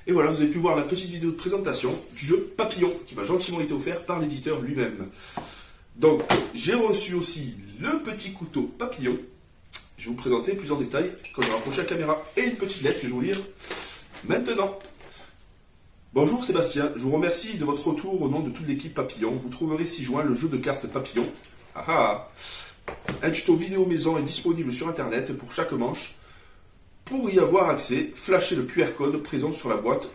Et voilà, vous avez pu voir la petite vidéo de présentation du jeu Papillon qui m'a gentiment été offert par l'éditeur lui-même. Donc, j'ai reçu aussi le petit couteau Papillon. Je vais vous présenter plus en détail quand je vais rapprocher la caméra. Et une petite lettre que je vais vous lire maintenant. Bonjour Sébastien, je vous remercie de votre retour au nom de toute l'équipe Papillon. Vous trouverez ci-joint le jeu de cartes Papillon. Ah ah. Un tuto vidéo maison est disponible sur internet pour chaque manche. Pour y avoir accès, flashez le QR code présent sur la boîte,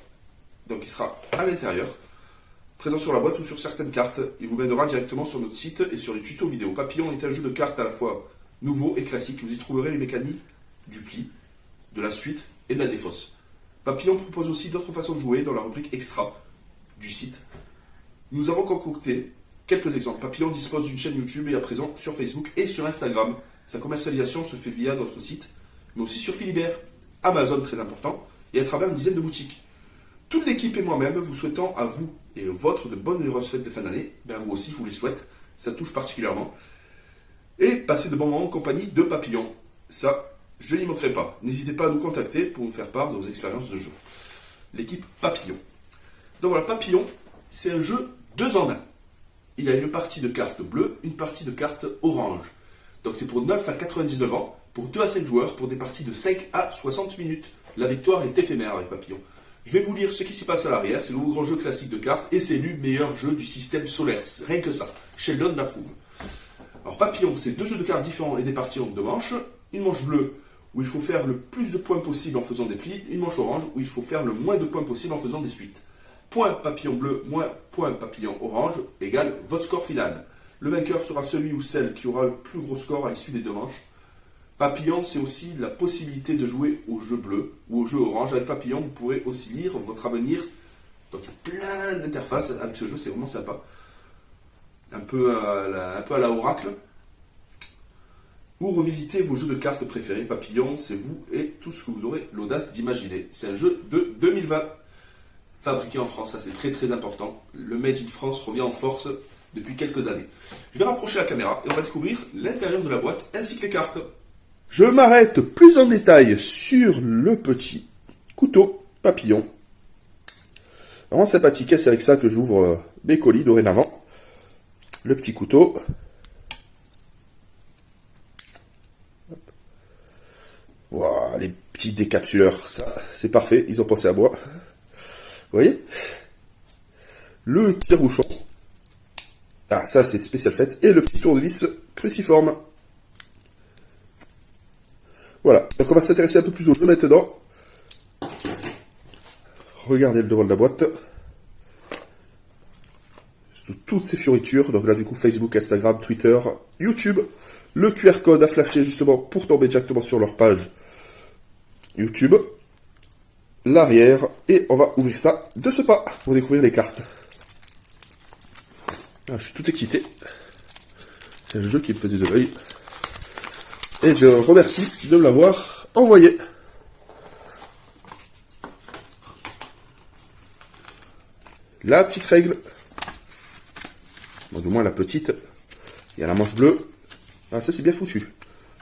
donc il sera à l'intérieur, présent sur la boîte ou sur certaines cartes. Il vous mènera directement sur notre site et sur les tutos vidéo. Papillon est un jeu de cartes à la fois nouveau et classique. Vous y trouverez les mécaniques du pli, de la suite et de la défausse. Papillon propose aussi d'autres façons de jouer dans la rubrique extra du site. Nous avons concocté quelques exemples. Papillon dispose d'une chaîne YouTube et à présent sur Facebook et sur Instagram. Sa commercialisation se fait via notre site, mais aussi sur Philibert, Amazon très important, et à travers une dizaine de boutiques. Toute l'équipe et moi-même vous souhaitons à vous et aux vôtres de bonnes et heureuses fêtes de fin d'année. Ben vous aussi, je vous les souhaite, ça touche particulièrement. Et passez de bons moments en compagnie de Papillon. Ça, je n'y manquerai pas. N'hésitez pas à nous contacter pour nous faire part de vos expériences de jeu. L'équipe Papillon. Donc voilà, Papillon, c'est un jeu 2 en 1. Il a une partie de cartes bleues, une partie de cartes orange. Donc c'est pour 9 à 99 ans, pour 2 à 5 joueurs, pour des parties de 5 à 60 minutes. La victoire est éphémère avec Papillon. Je vais vous lire ce qui s'y passe à l'arrière. C'est le grand jeu classique de cartes et c'est élu meilleur jeu du système solaire. Rien que ça. Sheldon l'approuve. Alors Papillon, c'est 2 jeux de cartes différents et des parties en 2 manches. Une manche bleue où il faut faire le plus de points possible en faisant des plis. Une manche orange où il faut faire le moins de points possible en faisant des suites. Point papillon bleu moins point papillon orange égale votre score final. Le vainqueur sera celui ou celle qui aura le plus gros score à l'issue des 2 manches. Papillon, c'est aussi la possibilité de jouer au jeu bleu ou au jeu orange. Avec Papillon, vous pourrez aussi lire votre avenir. Donc il y a plein d'interfaces avec ce jeu, c'est vraiment sympa. Un peu à la Oracle. Ou revisiter vos jeux de cartes préférés. Papillon, c'est vous et tout ce que vous aurez l'audace d'imaginer. C'est un jeu de 2020. Fabriqué en France, ça c'est très très important. Le Made in France revient en force depuis quelques années. Je vais rapprocher la caméra et on va découvrir l'intérieur de la boîte ainsi que les cartes. Je m'arrête plus en détail sur le petit couteau Papillon. Vraiment sympathique, c'est avec ça que j'ouvre mes colis dorénavant. Le petit couteau. Voilà, les petits décapsuleurs, ça c'est parfait, ils ont pensé à moi. Vous voyez? Le tire-bouchon. Ah, ça c'est spécial fait. Et le petit tournevis cruciforme. Voilà, donc on va s'intéresser un peu plus au jeu maintenant. Regardez le devant de la boîte. Toutes ces fioritures, donc là du coup Facebook, Instagram, Twitter, YouTube. Le QR code à flasher justement pour tomber directement sur leur page YouTube. L'arrière, et on va ouvrir ça de ce pas pour découvrir les cartes. Ah, je suis tout excité. C'est un jeu qui me faisait de l'œil. Et je remercie de me l'avoir envoyé. La petite règle. Bon, du moins la petite. Il y a la manche bleue. Ah, ça c'est bien foutu.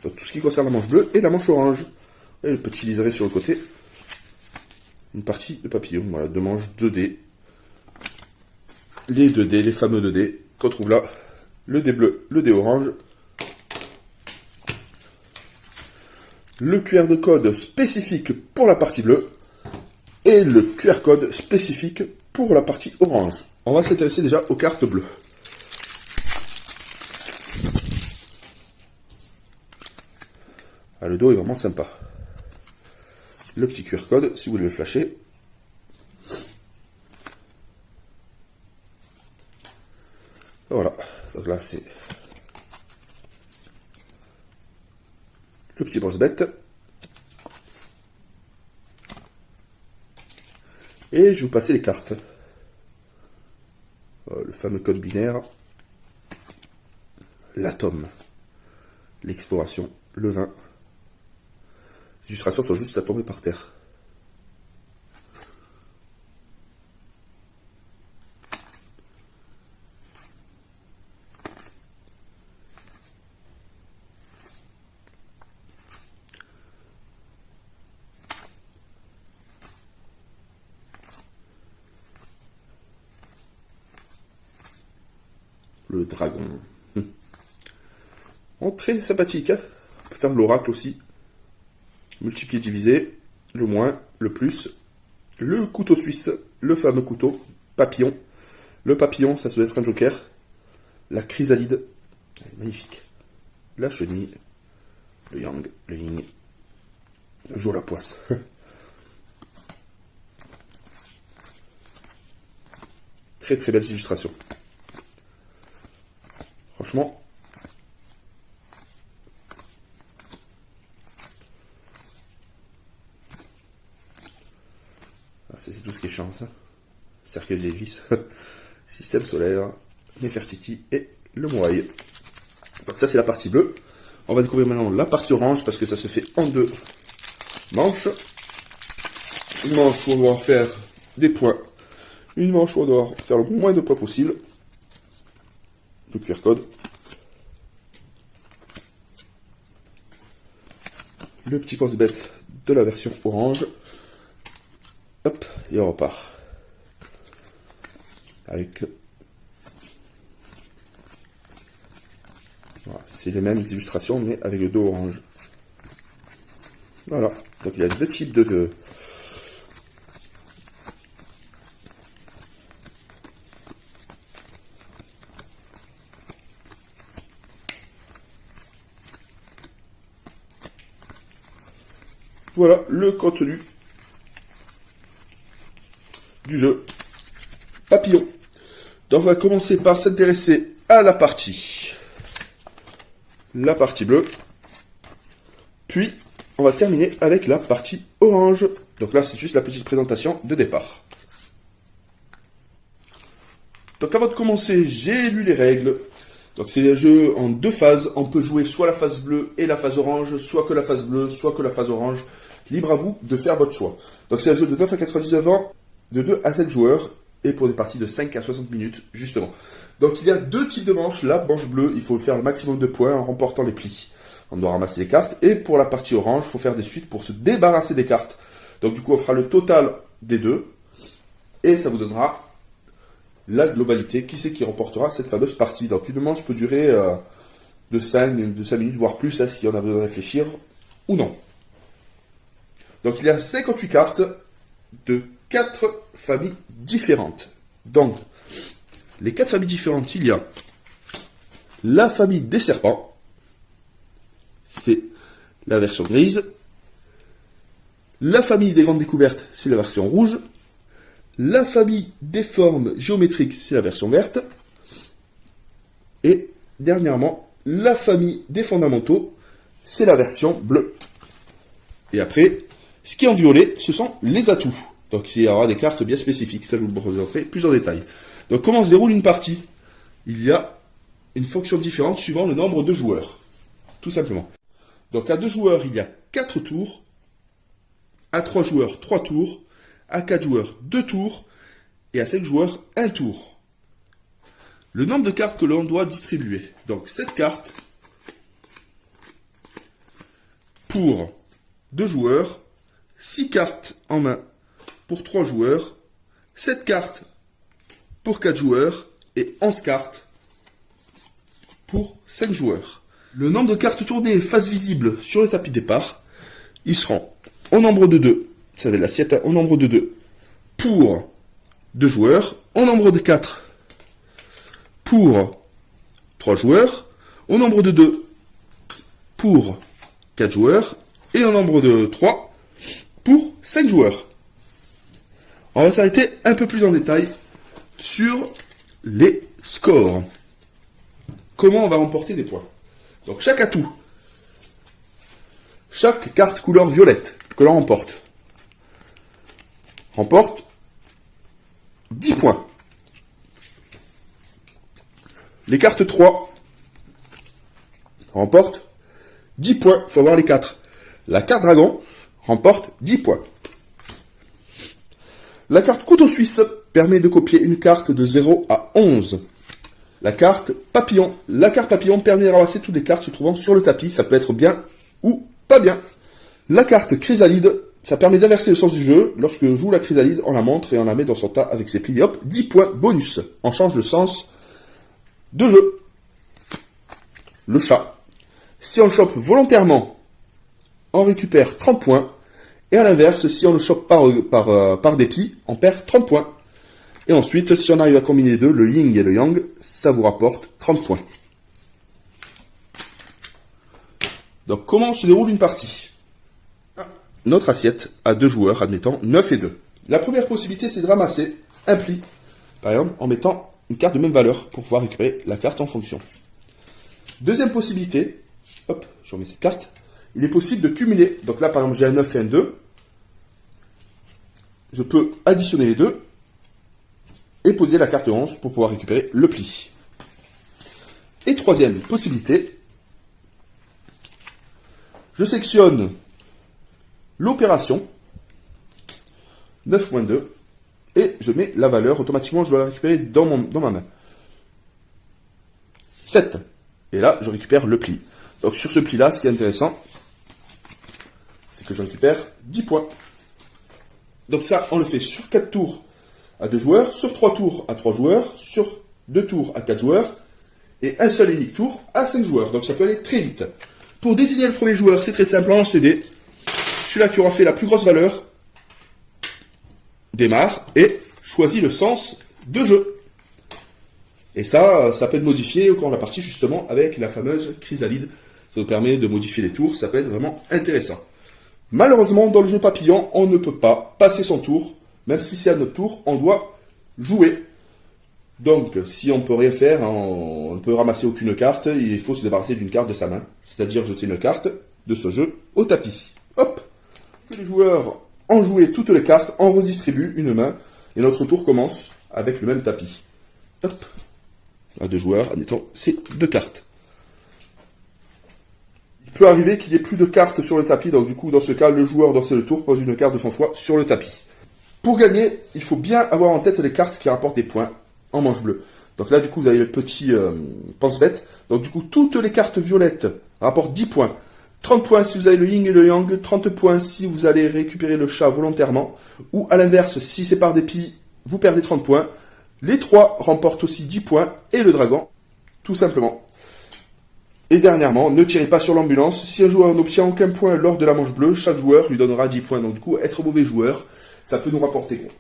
Donc tout ce qui concerne la manche bleue et la manche orange. Et le petit liseré sur le côté. Une partie de papillon. Voilà, 2 manches 2D. Les 2D, les fameux 2D qu'on trouve là. Le dé bleu, le dé orange. Le QR de code spécifique pour la partie bleue. Et le QR code spécifique pour la partie orange. On va s'intéresser déjà aux cartes bleues. Ah, le dos est vraiment sympa. Le petit QR code, si vous voulez le flasher. Voilà, donc là c'est le petit boss-bête. Et je vais vous passer les cartes. Le fameux code binaire. L'atome. L'exploration. Le vin. Les illustrations sont juste à tomber par terre. Le dragon. Oh, très sympathique. Hein, on peut faire l'oracle aussi. Multiplier, diviser. Le moins, le plus. Le couteau suisse. Le fameux couteau. Papillon. Le papillon, ça doit être un joker. La chrysalide. Magnifique. La chenille. Le yang. Le yin. Le jour la poisse. Très très belles illustrations. Franchement. Ah, c'est tout ce qui est chance. Hein. Cercueil de Lévis. Système solaire. Nefertiti et le Moai. Donc ça c'est la partie bleue. On va découvrir maintenant la partie orange parce que ça se fait en deux manches. Une manche où on doit faire des points. Une manche où on doit faire le moins de points possible. Le QR code. Le petit boss-bête de la version orange. Hop, et on repart. Avec... Voilà, c'est les mêmes illustrations, mais avec le dos orange. Voilà, donc il y a deux types de... Voilà le contenu du jeu Papillon. Donc on va commencer par s'intéresser à la partie bleue. Puis on va terminer avec la partie orange. Donc là c'est juste la petite présentation de départ. Donc avant de commencer, j'ai lu les règles. Donc c'est un jeu en deux phases. On peut jouer soit la phase bleue et la phase orange, soit que la phase bleue, soit que la phase orange. Libre à vous de faire votre choix. Donc c'est un jeu de 9 à 99 ans, de 2 à 7 joueurs, et pour des parties de 5 à 60 minutes, justement. Donc il y a deux types de manches. La manche bleue, il faut faire le maximum de points en remportant les plis. On doit ramasser les cartes. Et pour la partie orange, il faut faire des suites pour se débarrasser des cartes. Donc du coup, on fera le total des deux. Et ça vous donnera la globalité. Qui c'est qui remportera cette fameuse partie. Donc une manche peut durer de 5 minutes, voire plus, hein, si on a besoin de réfléchir, ou non. Donc il y a 58 cartes de 4 familles différentes. Donc, les 4 familles différentes, il y a la famille des serpents. C'est la version grise. La famille des grandes découvertes, c'est la version rouge. La famille des formes géométriques, c'est la version verte. Et dernièrement, la famille des fondamentaux, c'est la version bleue. Et après, ce qui est en violet, ce sont les atouts. Donc il y aura des cartes bien spécifiques, ça je vous le présenterai plus en détail. Donc comment se déroule une partie? Il y a une fonction différente suivant le nombre de joueurs. Tout simplement. Donc à 2 joueurs, il y a 4 tours. À 3 joueurs, 3 tours. À 4 joueurs, 2 tours. Et à 5 joueurs, 1 tour. Le nombre de cartes que l'on doit distribuer. Donc 7 cartes pour 2 joueurs. 6 cartes en main pour 3 joueurs. 7 cartes pour 4 joueurs. Et 11 cartes pour 5 joueurs. Le nombre de cartes tournées face visible sur le tapis départ, ils seront au nombre de 2. Ça va être l'assiette au nombre de 2 pour 2 joueurs. Au nombre de 4 pour 3 joueurs. Au nombre de 2 pour 4 joueurs. Et un nombre de 3 pour 5 joueurs. On va s'arrêter un peu plus en détail sur les scores. Comment on va remporter des points. Donc chaque atout, chaque carte couleur violette que l'on remporte 10 points. Les cartes 3 remportent 10 points. Il faut avoir les 4. La carte dragon remporte 10 points. La carte couteau suisse permet de copier une carte de 0 à 11. La carte papillon. La carte papillon permet de ramasser toutes les cartes se trouvant sur le tapis. Ça peut être bien ou pas bien. La carte chrysalide, ça permet d'inverser le sens du jeu. Lorsque je joue la chrysalide, on la montre et on la met dans son tas avec ses plis. Hop, 10 points bonus. On change le sens de jeu. Le chat. Si on le chope volontairement, on récupère 30 points. Et à l'inverse, si on le chope par dépit, on perd 30 points. Et ensuite, si on arrive à combiner les deux, le yin et le yang, ça vous rapporte 30 points. Donc, comment se déroule une partie? Notre assiette a 2 joueurs, admettons 9 et 2. La première possibilité, c'est de ramasser un pli, par exemple, en mettant une carte de même valeur pour pouvoir récupérer la carte en fonction. Deuxième possibilité, hop, je remets cette carte, il est possible de cumuler. Donc là, par exemple, j'ai un 9 et un 2. Je peux additionner les deux et poser la carte 11 pour pouvoir récupérer le pli. Et troisième possibilité, je sélectionne l'opération 9-2 et je mets la valeur, automatiquement je dois la récupérer dans ma main. 7. Et là, je récupère le pli. Donc sur ce pli-là, ce qui est intéressant, c'est que je récupère 10 points. Donc ça, on le fait sur 4 tours à 2 joueurs, sur 3 tours à 3 joueurs, sur 2 tours à 4 joueurs, et un seul et unique tour à 5 joueurs. Donc ça peut aller très vite. Pour désigner le premier joueur, c'est très simple, on lance les dés. Celui-là qui aura fait la plus grosse valeur démarre et choisit le sens de jeu. Et ça peut être modifié au cours de la partie, justement, avec la fameuse chrysalide. Ça nous permet de modifier les tours, ça peut être vraiment intéressant. Malheureusement, dans le jeu papillon, on ne peut pas passer son tour. Même si c'est à notre tour, on doit jouer. Donc, si on ne peut rien faire, on ne peut ramasser aucune carte, il faut se débarrasser d'une carte de sa main. C'est-à-dire jeter une carte de ce jeu au tapis. Hop! Que les joueurs ont joué toutes les cartes, on redistribue une main, et notre tour commence avec le même tapis. Hop! À 2 joueurs, admettons, c'est 2 cartes. Il peut arriver qu'il n'y ait plus de cartes sur le tapis, donc du coup, dans ce cas, le joueur dans ce tour pose une carte de son choix sur le tapis. Pour gagner, il faut bien avoir en tête les cartes qui rapportent des points en manche bleue. Donc là, du coup, vous avez le petit pense-bête. Donc du coup, toutes les cartes violettes rapportent 10 points. 30 points si vous avez le yin et le yang, 30 points si vous allez récupérer le chat volontairement, ou à l'inverse, si c'est par dépit, vous perdez 30 points. Les 3 remportent aussi 10 points, et le dragon, tout simplement. Et dernièrement, ne tirez pas sur l'ambulance. Si un joueur n'obtient aucun point lors de la manche bleue, chaque joueur lui donnera 10 points. Donc du coup, être mauvais joueur, ça peut nous rapporter quoi.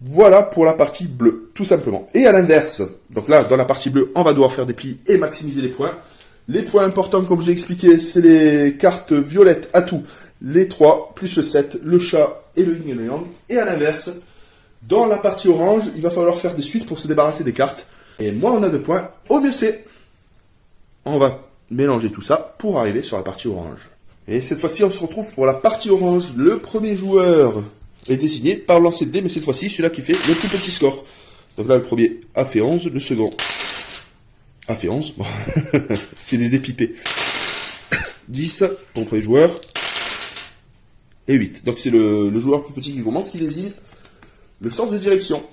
Voilà pour la partie bleue, tout simplement. Et à l'inverse, donc là, dans la partie bleue, on va devoir faire des plis et maximiser les points. Les points importants, comme j'ai expliqué, c'est les cartes violettes à tout. Les 3, plus le 7, le chat et le yin et le yang. Et à l'inverse, dans la partie orange, il va falloir faire des suites pour se débarrasser des cartes. Et moins on a de points, au mieux c'est. On va mélanger tout ça pour arriver sur la partie orange. Et cette fois-ci, on se retrouve pour la partie orange. Le premier joueur est désigné par lancer de dés, mais cette fois-ci, celui-là qui fait le plus petit score. Donc là, le premier a fait 11, le second a fait 11. Bon, c'est des dés pipés. 10 pour le premier joueur. Et 8. Donc c'est le joueur plus petit qui commence, qui désigne le sens de direction.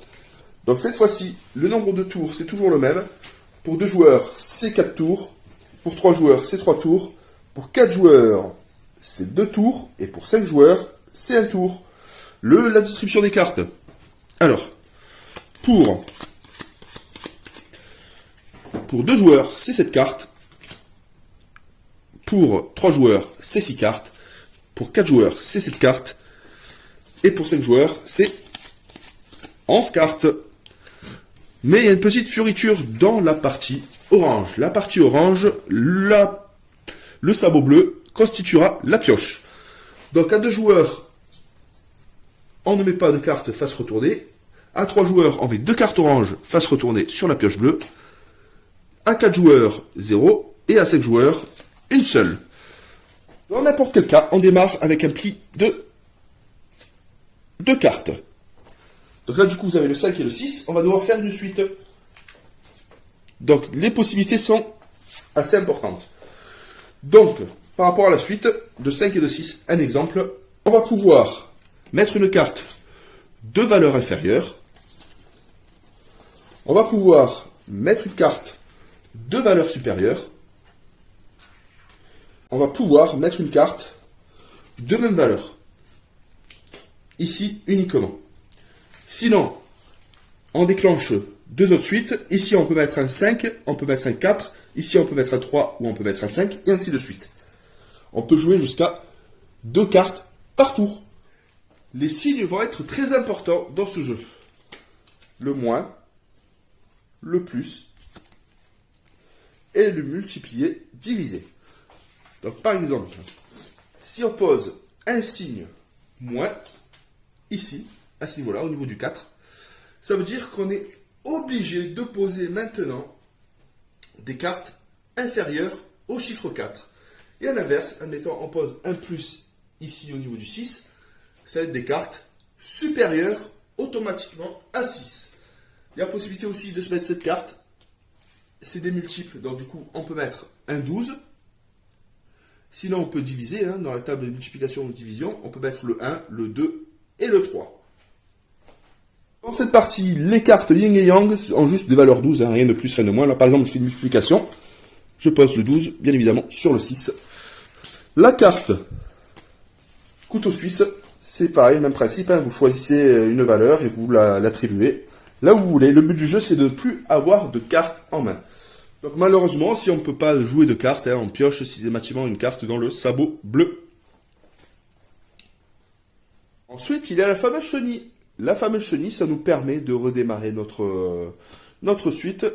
Donc cette fois-ci, le nombre de tours, c'est toujours le même. Pour 2 joueurs, c'est 4 tours. Pour 3 joueurs, c'est 3 tours. Pour 4 joueurs, c'est 2 tours. Et pour 5 joueurs, c'est 1 tour. La distribution des cartes. Alors, pour 2 joueurs, c'est 7 cartes. Pour 3 joueurs, c'est 6 cartes. Pour 4 joueurs, c'est 7 cartes. Et pour 5 joueurs, c'est 11 cartes. Mais il y a une petite fioriture dans la partie orange. La partie orange, le sabot bleu constituera la pioche. Donc à 2 joueurs, on ne met pas de carte face retournée. À 3 joueurs, on met 2 cartes oranges face retournée sur la pioche bleue. À 4 joueurs, 0. Et à 5 joueurs, une seule. Dans n'importe quel cas, on démarre avec un pli de 2 cartes. Donc là, du coup, vous avez le 5 et le 6. On va devoir faire une suite. Donc, les possibilités sont assez importantes. Donc, par rapport à la suite, de 5 et de 6, un exemple, on va pouvoir mettre une carte de valeur inférieure. On va pouvoir mettre une carte de valeur supérieure. On va pouvoir mettre une carte de même valeur. Ici, uniquement. Sinon, on déclenche 2 autres suites. Ici, on peut mettre un 5, on peut mettre un 4. Ici, on peut mettre un 3 ou on peut mettre un 5, et ainsi de suite. On peut jouer jusqu'à 2 cartes par tour. Les signes vont être très importants dans ce jeu. Le moins, le plus, et le multiplié divisé. Donc par exemple, si on pose un signe moins, ici, à ce niveau-là, au niveau du 4, ça veut dire qu'on est obligé de poser maintenant des cartes inférieures au chiffre 4. Et à l'inverse, admettons, on pose un plus ici au niveau du 6, ça va être des cartes supérieures automatiquement à 6. Il y a possibilité aussi de se mettre cette carte, c'est des multiples, donc du coup on peut mettre un 12. Sinon on peut diviser, dans la table de multiplication ou de division, on peut mettre le 1, le 2 et le 3. Dans cette partie, les cartes yin et yang ont juste des valeurs 12, rien de plus, rien de moins. Là par exemple je fais une multiplication, je pose le 12, bien évidemment, sur le 6. La carte couteau suisse, c'est pareil, même principe, vous choisissez une valeur et vous l'attribuez là où vous voulez. Le but du jeu, c'est de ne plus avoir de cartes en main. Donc malheureusement, si on ne peut pas jouer de cartes, on pioche systématiquement une carte dans le sabot bleu. Ensuite, il y a la fameuse chenille. La fameuse chenille, ça nous permet de redémarrer notre suite.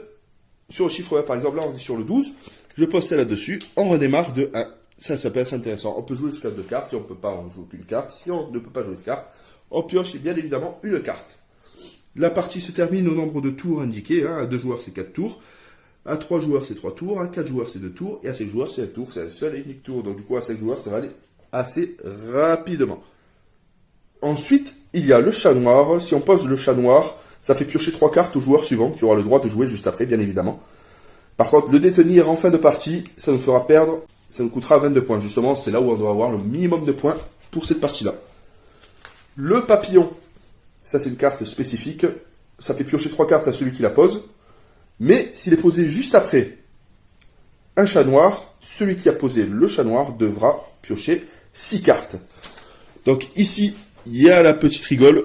Sur le chiffre 1, par exemple, là on est sur le 12. Je pose ça là-dessus, on redémarre de 1. Ça peut être intéressant. On peut jouer jusqu'à 2 cartes. Si on ne peut pas, on joue qu'une carte. Si on ne peut pas jouer de carte, on pioche bien évidemment une carte. La partie se termine au nombre de tours indiqués. À 2 joueurs, c'est 4 tours. À 3 joueurs, c'est 3 tours. À 4 joueurs, c'est 2 tours. Et à 5 joueurs, c'est un tour. C'est un seul et unique tour. Donc du coup, à 5 joueurs, ça va aller assez rapidement. Ensuite, il y a le chat noir. Si on pose le chat noir, ça fait piocher 3 cartes au joueur suivant, qui aura le droit de jouer juste après, bien évidemment. Par contre, le détenir en fin de partie, ça nous fera perdre, ça nous coûtera 22 points. Justement, c'est là où on doit avoir le minimum de points pour cette partie-là. Le papillon, ça c'est une carte spécifique. Ça fait piocher 3 cartes à celui qui la pose. Mais s'il est posé juste après un chat noir, celui qui a posé le chat noir devra piocher 6 cartes. Donc ici, il y a la petite rigole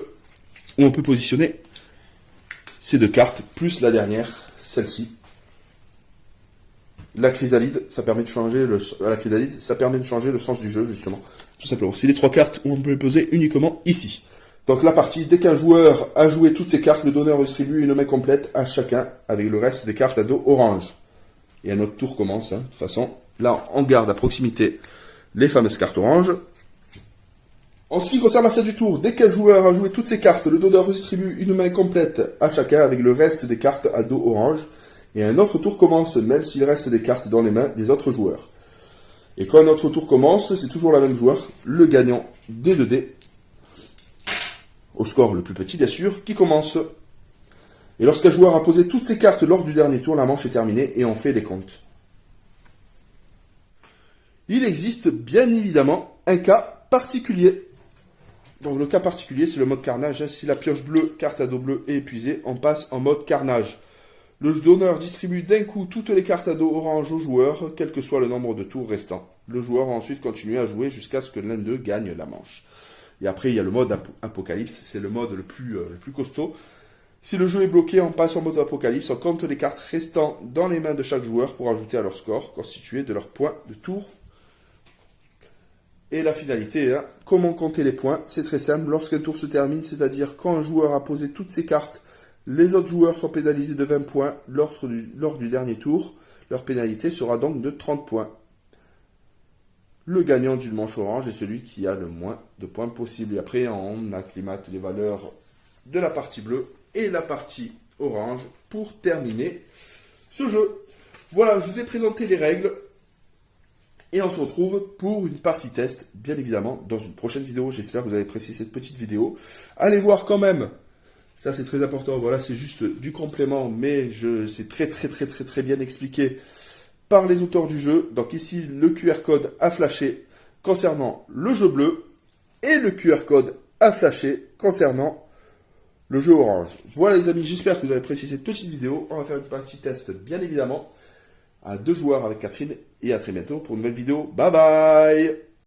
où on peut positionner ces 2 cartes, plus la dernière, celle-ci. La chrysalide, ça permet de changer le sens du jeu, justement. Tout simplement. C'est les 3 cartes où on peut les poser uniquement ici. Donc la partie, dès qu'un joueur a joué toutes ces cartes, le donneur distribue une main complète à chacun avec le reste des cartes à dos orange. Et un autre tour commence, de toute façon. Là, on garde à proximité les fameuses cartes oranges. En ce qui concerne la fin du tour, dès qu'un joueur a joué toutes ces cartes, le donneur distribue une main complète à chacun avec le reste des cartes à dos orange. Et un autre tour commence, même s'il reste des cartes dans les mains des autres joueurs. Et quand un autre tour commence, c'est toujours la même joueur, le gagnant des 2 dés, au score le plus petit bien sûr, qui commence. Et lorsqu'un joueur a posé toutes ses cartes lors du dernier tour, la manche est terminée et on fait les comptes. Il existe bien évidemment un cas particulier. Donc le cas particulier, c'est le mode carnage. Si la pioche bleue, carte à dos bleu est épuisée, on passe en mode carnage. Le donneur distribue d'un coup toutes les cartes à dos orange au joueur, quel que soit le nombre de tours restants. Le joueur va ensuite continuer à jouer jusqu'à ce que l'un d'eux gagne la manche. Et après, il y a le mode apocalypse, c'est le mode le plus costaud. Si le jeu est bloqué, on passe en mode apocalypse, on compte les cartes restant dans les mains de chaque joueur pour ajouter à leur score, constitué de leurs points de tour. Et la finalité, comment compter les points? C'est très simple, lorsqu'un tour se termine, c'est-à-dire quand un joueur a posé toutes ses cartes, les autres joueurs sont pénalisés de 20 points lors du dernier tour. Leur pénalité sera donc de 30 points. le gagnant d'une manche orange est celui qui a le moins de points possible. Et après, on acclimate les valeurs de la partie bleue et la partie orange pour terminer ce jeu. Voilà, je vous ai présenté les règles. Et on se retrouve pour une partie test, bien évidemment, dans une prochaine vidéo. J'espère que vous avez apprécié cette petite vidéo. Allez voir quand même. Ça, c'est très important. Voilà, c'est juste du complément, mais c'est très bien expliqué par les auteurs du jeu. Donc ici, le QR code a flashé concernant le jeu bleu et le QR code a flashé concernant le jeu orange. Voilà les amis, j'espère que vous avez apprécié cette petite vidéo. On va faire une partie test, bien évidemment, à 2 joueurs avec Catherine. Et à très bientôt pour une nouvelle vidéo. Bye bye!